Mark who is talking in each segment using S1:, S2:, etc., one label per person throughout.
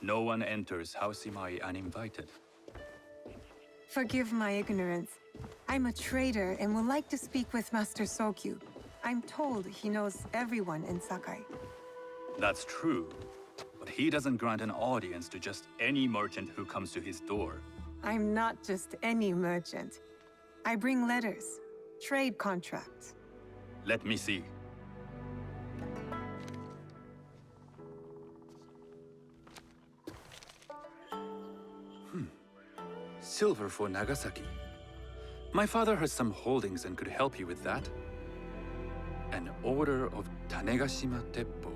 S1: No one enters House Imai uninvited.
S2: Forgive my ignorance. I'm a trader and would like to speak with Master Sokyu. I'm told he knows everyone in Sakai.
S1: That's true, but he doesn't grant an audience to just any merchant who comes to his door.
S2: I'm not just any merchant. I bring letters, trade contracts.
S1: Let me see. Silver for Nagasaki. My father has some holdings and could help you with that. An order of Tanegashima Teppo.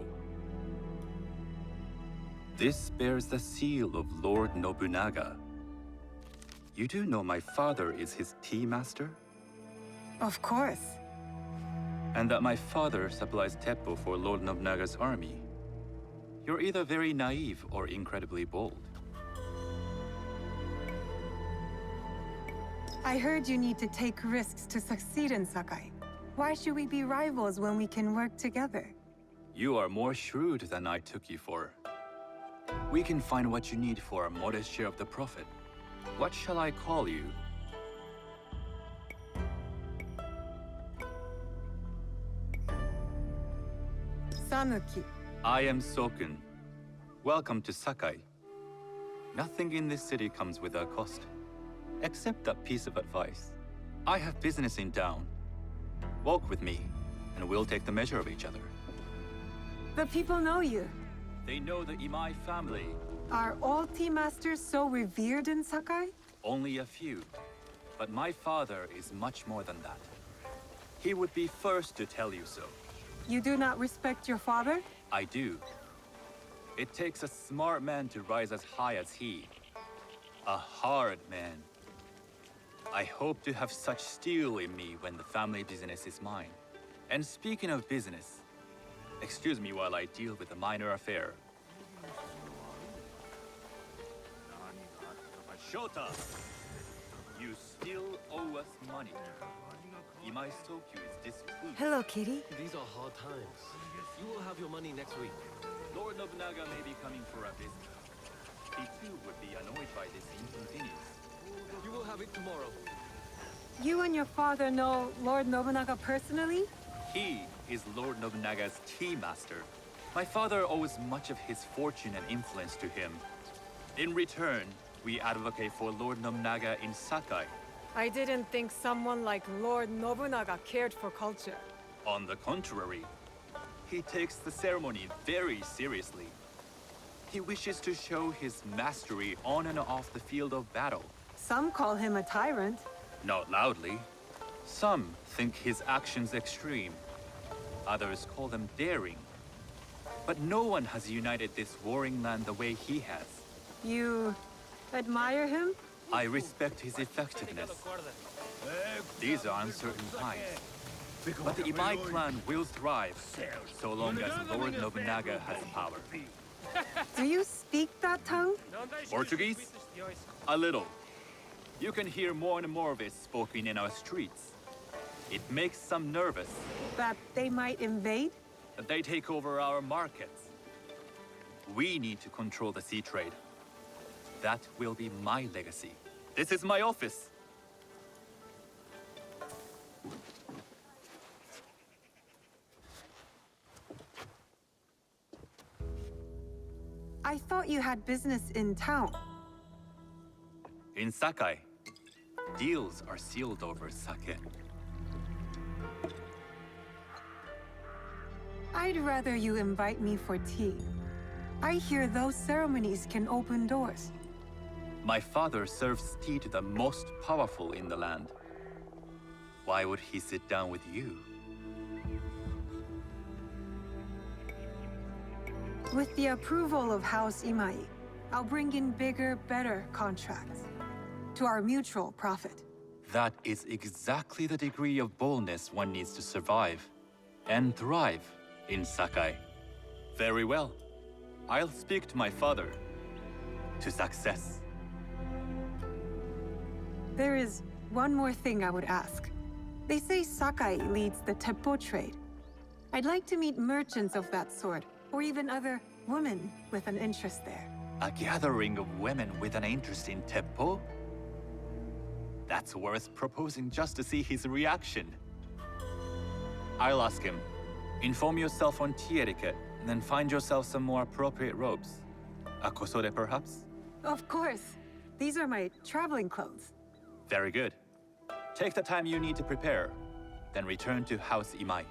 S1: This bears the seal of Lord Nobunaga. You do know my father is his tea master?
S2: Of course.
S1: And that my father supplies Teppo for Lord Nobunaga's army. You're either very naive or incredibly bold.
S2: I heard you need to take risks to succeed in Sakai. Why should we be rivals when we can work together?
S1: You are more shrewd than I took you for. We can find what you need for a modest share of the profit. What shall I call you?
S2: Sanuki.
S1: I am Sokun. Welcome to Sakai. Nothing in this city comes without cost. Except that piece of advice. I have business in town. Walk with me, and we'll take the measure of each other.
S2: The people know you.
S1: They know the Imai family.
S2: Are all tea masters so revered in Sakai?
S1: Only a few. But my father is much more than that. He would be first to tell you so.
S2: You do not respect your father?
S1: I do. It takes a smart man to rise as high as he. A hard man. I hope to have such steel in me when the family business is mine. And speaking of business, excuse me while I deal with a minor affair. Shota! You still owe us money. Imai Sokyu is displeased.
S2: Hello, Kitty.
S3: These are hard times. You will have your money next week.
S1: Lord Nobunaga may be coming for a visit. He too would be annoyed by this inconvenience.
S3: You will have it tomorrow.
S2: You and your father know Lord Nobunaga personally?
S1: He is Lord Nobunaga's tea master. My father owes much of his fortune and influence to him. In return, we advocate for Lord Nobunaga in Sakai.
S2: I didn't think someone like Lord Nobunaga cared for culture.
S1: On the contrary, he takes the ceremony very seriously. He wishes to show his mastery on and off the field of battle.
S2: Some call him a tyrant.
S1: Not loudly. Some think his actions extreme. Others call them daring. But no one has united this warring land the way he has.
S2: You admire him?
S1: I respect his effectiveness. These are uncertain times. But the Imai clan will thrive, so long as Lord Nobunaga has power.
S2: Do you speak that tongue?
S1: Portuguese? A little. You can hear more and more of it spoken in our streets. It makes some nervous.
S2: That they might invade?
S1: That they take over our markets. We need to control the sea trade. That will be my legacy. This is my office.
S2: I thought you had business in town.
S1: In Sakai, deals are sealed over sake.
S2: I'd rather you invite me for tea. I hear those ceremonies can open doors.
S1: My father serves tea to the most powerful in the land. Why would he sit down with you?
S2: With the approval of House Imai, I'll bring in bigger, better contracts. To our mutual profit.
S1: That is exactly the degree of boldness one needs to survive and thrive in Sakai. Very well. I'll speak to my father. To success.
S2: There is one more thing I would ask. They say Sakai leads the Teppo trade. I'd like to meet merchants of that sort, or even other women with an interest there.
S1: A gathering of women with an interest in Teppo? That's worth proposing just to see his reaction. I'll ask him. Inform yourself on tea etiquette, and then find yourself some more appropriate robes. A kosode, perhaps?
S2: Of course. These are my traveling clothes.
S1: Very good. Take the time you need to prepare, then return to House Imai.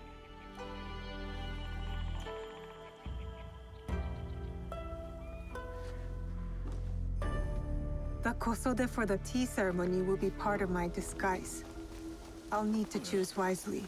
S2: The kosode for the tea ceremony will be part of my disguise. I'll need to choose wisely.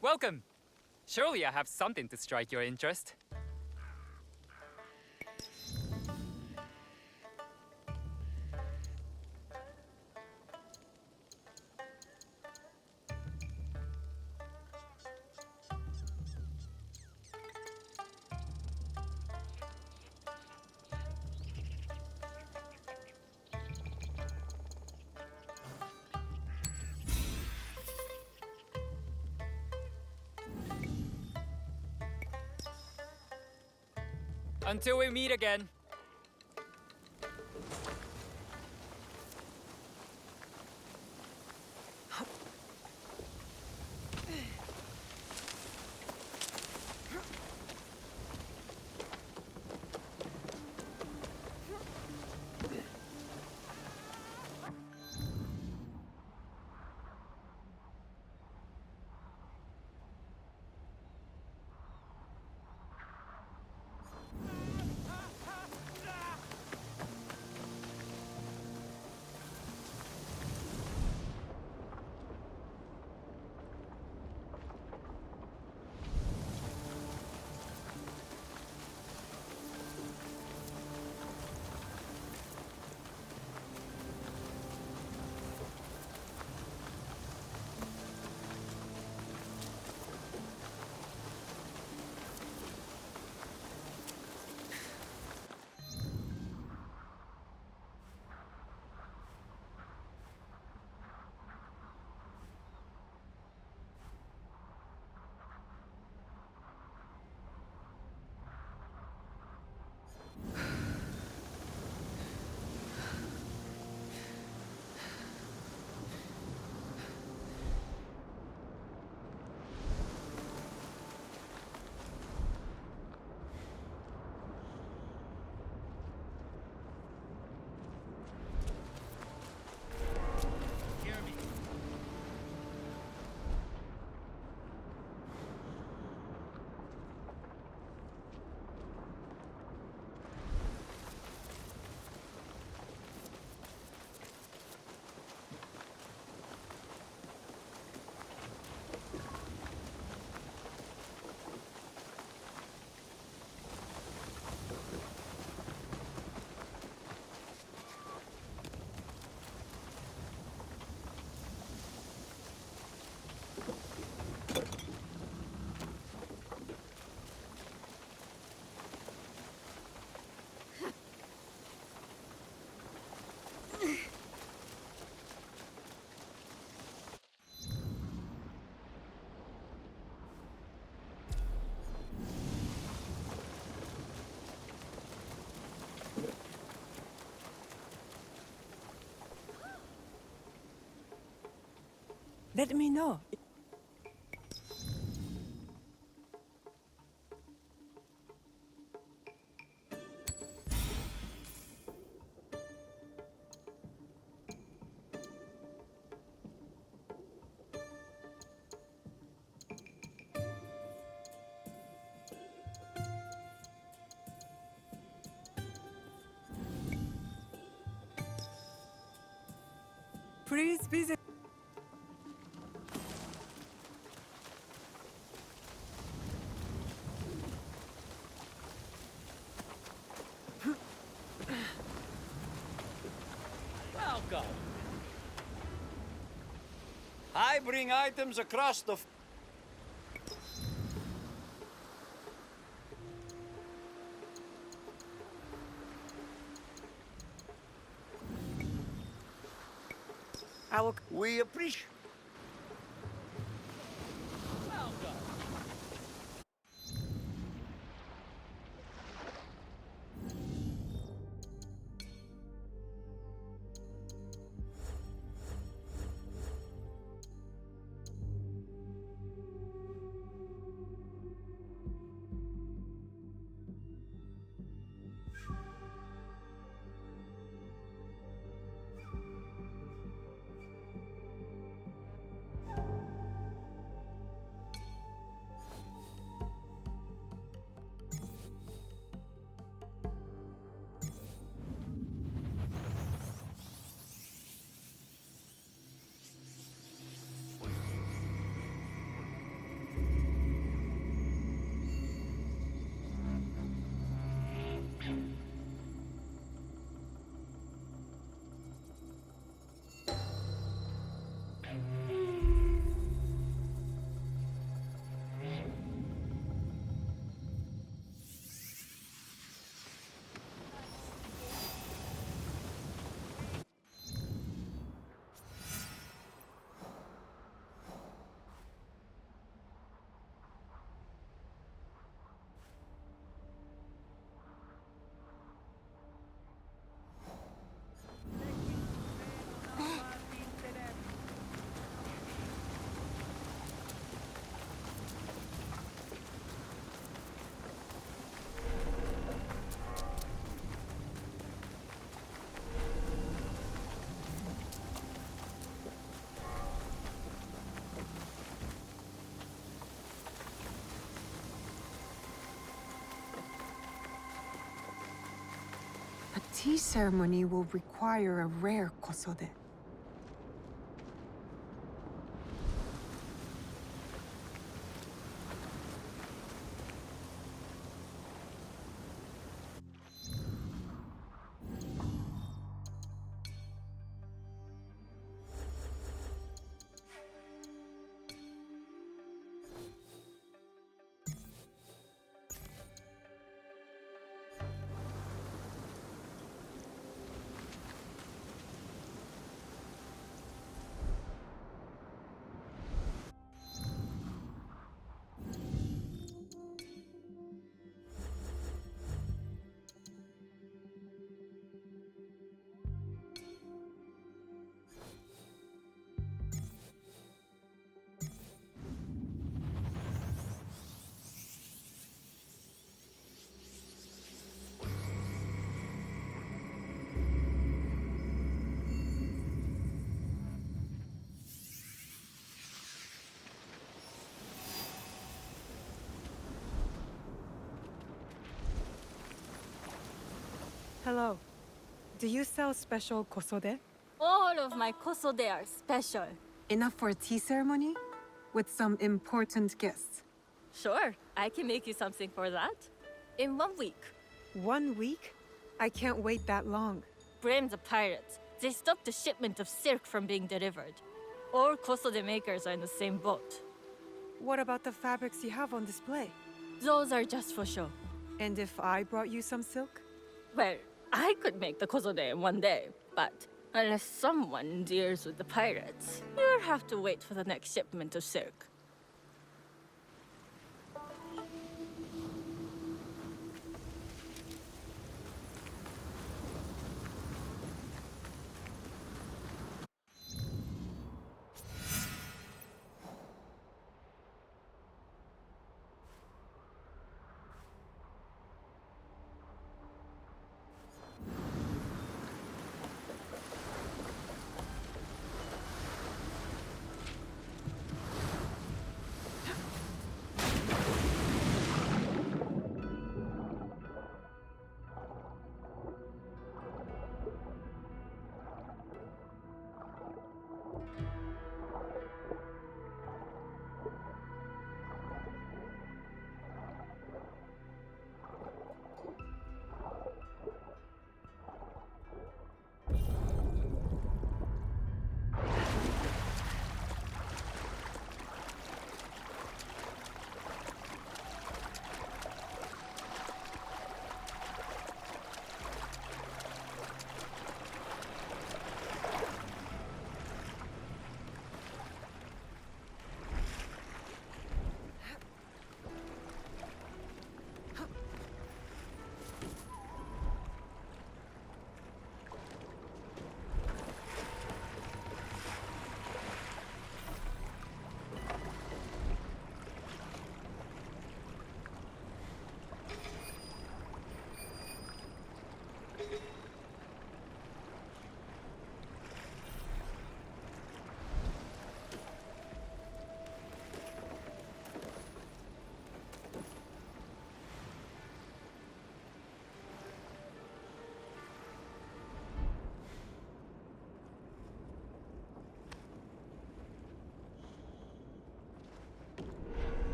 S4: Welcome! Surely I have something to strike your interest. Until we meet again.
S5: Let me know. Please visit.
S6: Welcome. I bring items across the...
S5: I will.
S6: We appreciate... Welcome.
S2: A tea ceremony will require a rare kosode.
S5: Hello. Do you sell special kosode?
S7: All of my kosode are special.
S2: Enough for a tea ceremony? With some important guests.
S7: Sure, I can make you something for that. In 1 week.
S5: 1 week? I can't wait that long.
S7: Blame the pirates. They stopped the shipment of silk from being delivered. All kosode makers are in the same boat.
S5: What about the fabrics you have on display?
S7: Those are just for show.
S5: And if I brought you some silk?
S7: Well, I could make the kosode in 1 day, but unless someone deals with the pirates, you'll have to wait for the next shipment of silk.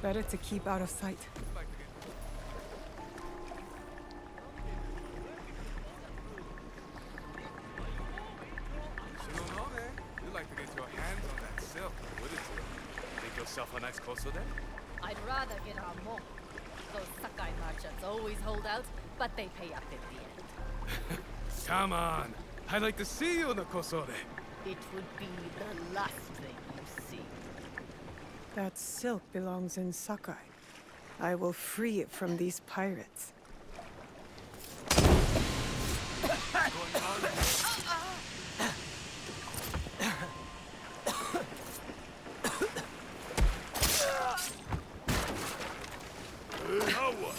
S5: Better to keep out of sight.
S8: You'd like to get your hands on that silk, wouldn't you? Make yourself a nice koso there?
S7: I'd rather get our mo. Those Sakai merchants always hold out, but they pay up at the end.
S8: Come on. I'd like to see you in the koso there.
S7: It would be the last thing you see.
S5: That silk belongs in Sakai. I will free it from these pirates.
S8: Now what?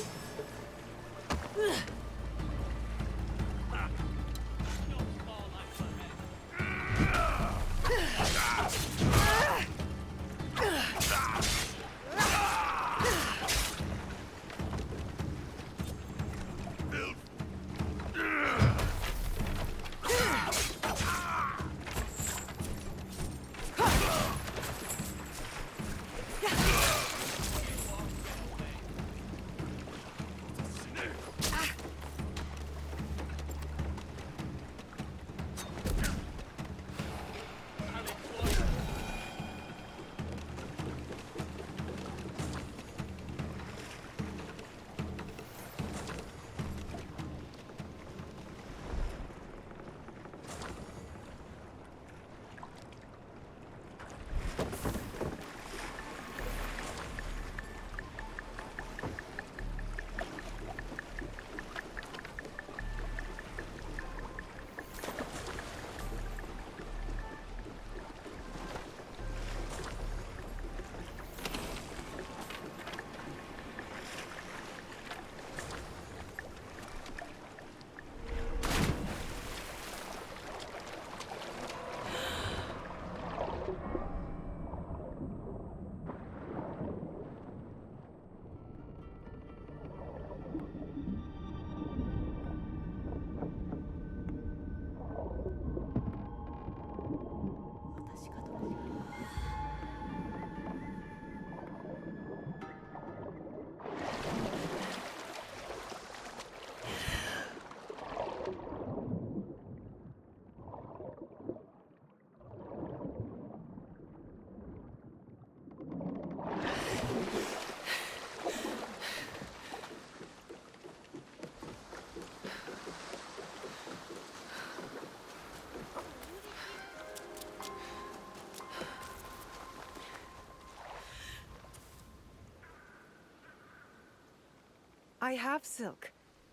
S5: I have silk.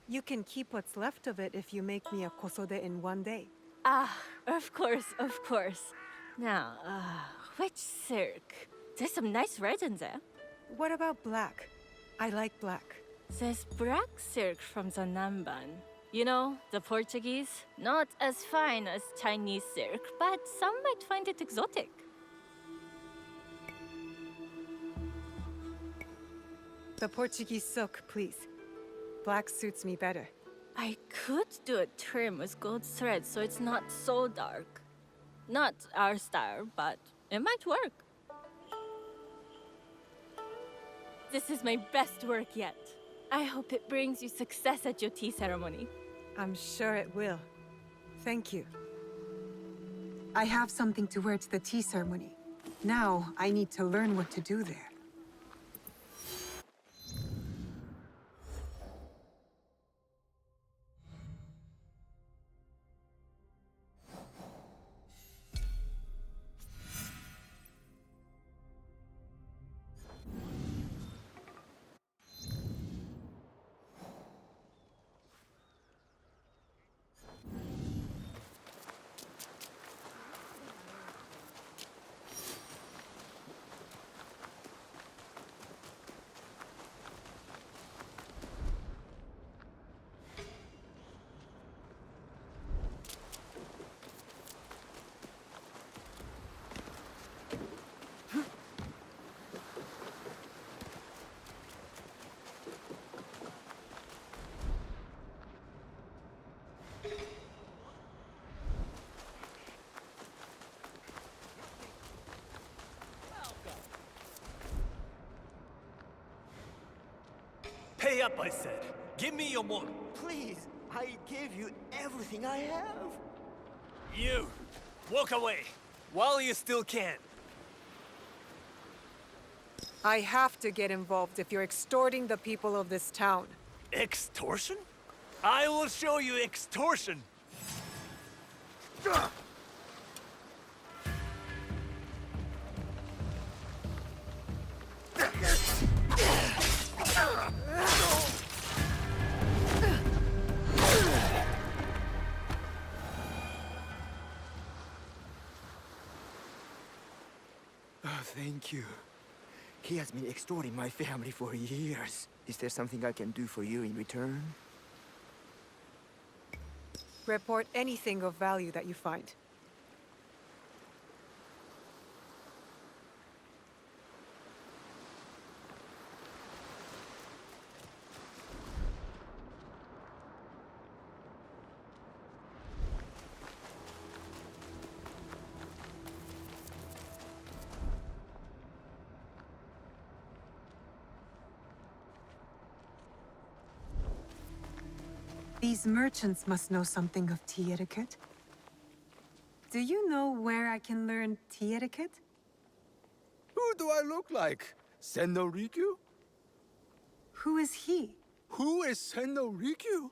S5: You can keep what's left of it if you make me a kosode in one day.
S7: Ah, of course, of course. Now, which silk? There's some nice reds in there.
S5: What about black? I like black.
S7: There's black silk from the Namban. You know, the Portuguese. Not as fine as Chinese silk, but some might find it exotic.
S5: The Portuguese silk, please. Black suits me better.
S7: I could do a trim with gold thread so it's not so dark. Not our style, but it might work. This is my best work yet. I hope it brings you success at your tea ceremony.
S5: I'm sure it will. Thank you.
S2: I have something to wear to the tea ceremony. Now, I need to learn what to do there.
S6: up, I said. Give me your money.
S9: Please, I gave you everything I have.
S6: You, walk away while you still can.
S5: I have to get involved if you're extorting the people of this town.
S6: Extortion? I will show you extortion.
S9: Oh, thank you. He has been extorting my family for years. Is there something I can do for you in return?
S5: Report anything of value that you find.
S2: These merchants must know something of tea etiquette. Do you know where I can learn tea etiquette?
S10: Who do I look like? Senno Rikyu?
S2: Who is he?
S10: Who is Senno Rikyu?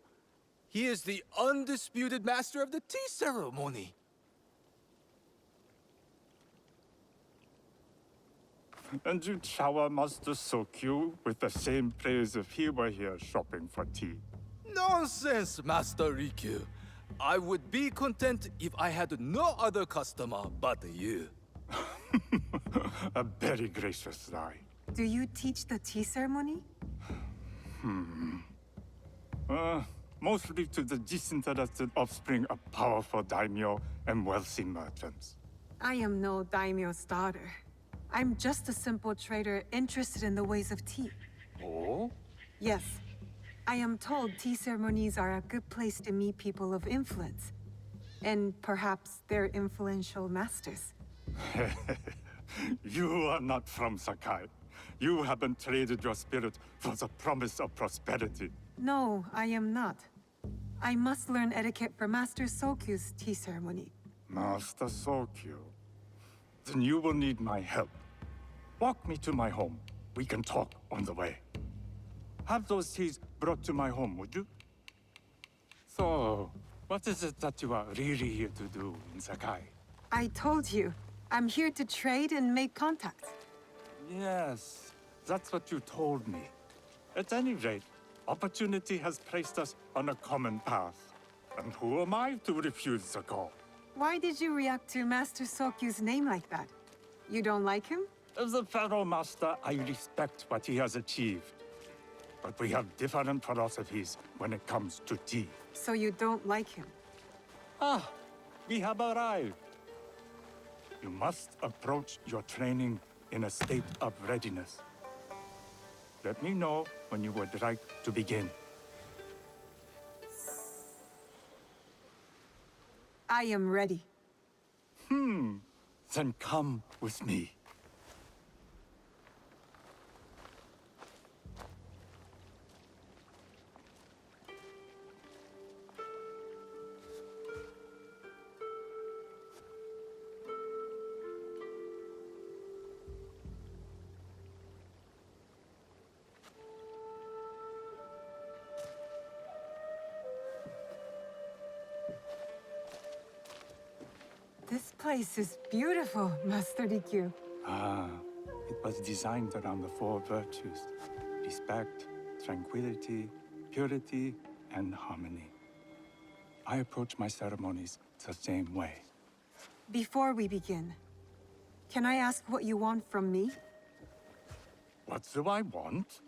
S10: He is the undisputed master of the tea ceremony.
S11: And you'd shower Master Sokyu with the same praise if he were here shopping for tea.
S10: Nonsense, Master Rikyu. I would be content if I had no other customer but you.
S11: A very gracious lie.
S2: Do you teach the tea ceremony?
S11: Mostly to the disinterested offspring of powerful daimyo and wealthy merchants.
S2: I am no daimyo's daughter. I'm just a simple trader interested in the ways of tea.
S11: Oh?
S2: Yes. I am told tea ceremonies are a good place to meet people of influence. And perhaps their influential masters.
S11: You are not from Sakai. You haven't traded your spirit for the promise of prosperity.
S2: No, I am not. I must learn etiquette for Master Sokyu's tea ceremony.
S11: Master Sokyu. Then you will need my help. Walk me to my home. We can talk on the way. Have those teas brought to my home, would you? So, what is it that you are really here to do in Sakai?
S2: I told you, I'm here to trade and make contacts.
S11: Yes, that's what you told me. At any rate, opportunity has placed us on a common path. And who am I to refuse the call?
S2: Why did you react to Master Sokyu's name like that? You don't like him?
S11: As a Pharaoh Master, I respect what he has achieved. But we have different philosophies when it comes to tea.
S2: So you don't like him?
S11: Ah, we have arrived. You must approach your training in a state of readiness. Let me know when you would like to begin.
S2: I am ready.
S11: Then come with me.
S2: This place is beautiful, Master Rikyu.
S11: Ah, it was designed around the four virtues: respect, tranquility, purity, and harmony. I approach my ceremonies the same way.
S2: Before we begin, can I ask what you want from me?
S11: What do I want?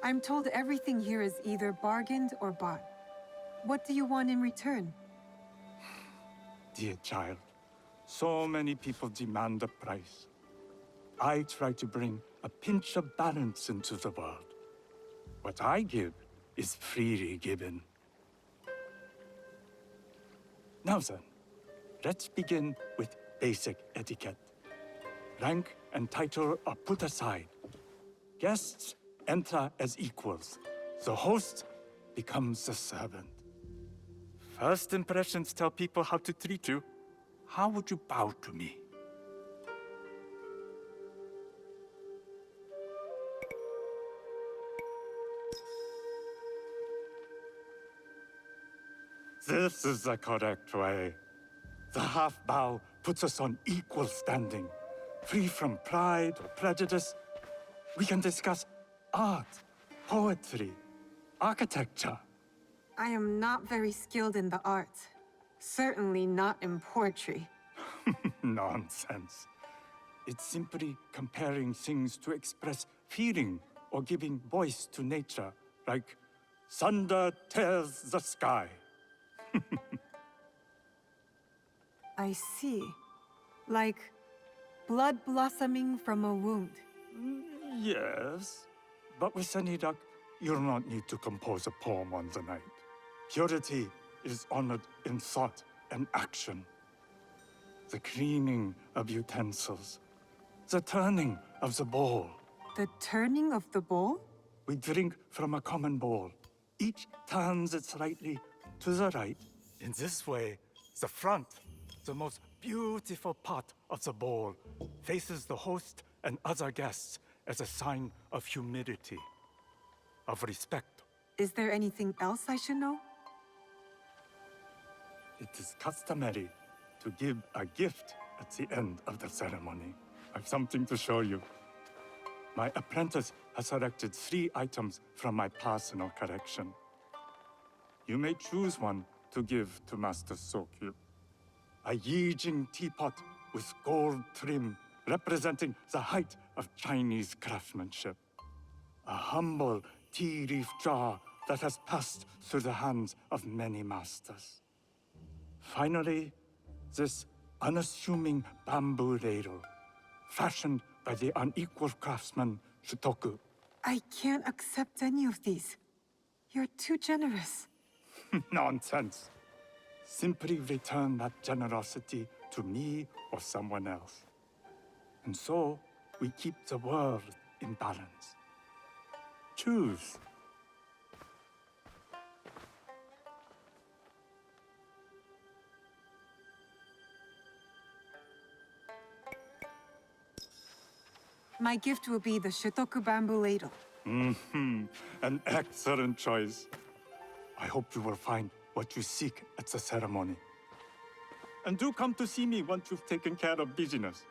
S2: I'm told everything here is either bargained or bought. What do you want in return?
S11: Dear child, so many people demand a price. I try to bring a pinch of balance into the world. What I give is freely given. Now then, let's begin with basic etiquette. Rank and title are put aside. Guests enter as equals. The host becomes the servant. First impressions tell people how to treat you. How would you bow to me? This is the correct way. The half bow puts us on equal standing, free from pride or prejudice. We can discuss art, poetry, architecture.
S2: I am not very skilled in the arts. Certainly not in poetry.
S11: Nonsense. It's simply comparing things to express feeling or giving voice to nature, like thunder tears the sky.
S2: I see. Like blood blossoming from a wound.
S11: Yes, but with Senirak, you'll not need to compose a poem on the night. Purity is honored in thought and action. The cleaning of utensils, the turning of the bowl.
S2: The turning of the bowl?
S11: We drink from a common bowl. Each turns it slightly to the right. In this way, the front, the most beautiful part of the bowl, faces the host and other guests as a sign of humility, of respect.
S2: Is there anything else I should know?
S11: It is customary to give a gift at the end of the ceremony. I've something to show you. My apprentice has selected 3 items from my personal collection. You may choose one to give to Master Sokyu. A Yijing teapot with gold trim representing the height of Chinese craftsmanship. A humble tea leaf jar that has passed through the hands of many masters. Finally, this unassuming bamboo ladle, fashioned by the unequal craftsman Shutoku.
S2: I can't accept any of these. You're too generous.
S11: Nonsense. Simply return that generosity to me or someone else. And so, we keep the world in balance. Choose.
S2: My gift will be the Shitoku bamboo ladle.
S11: An excellent choice. I hope you will find what you seek at the ceremony. And do come to see me once you've taken care of business.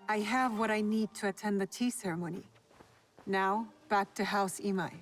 S2: I have what I need to attend the tea ceremony. Now, back to House Imai.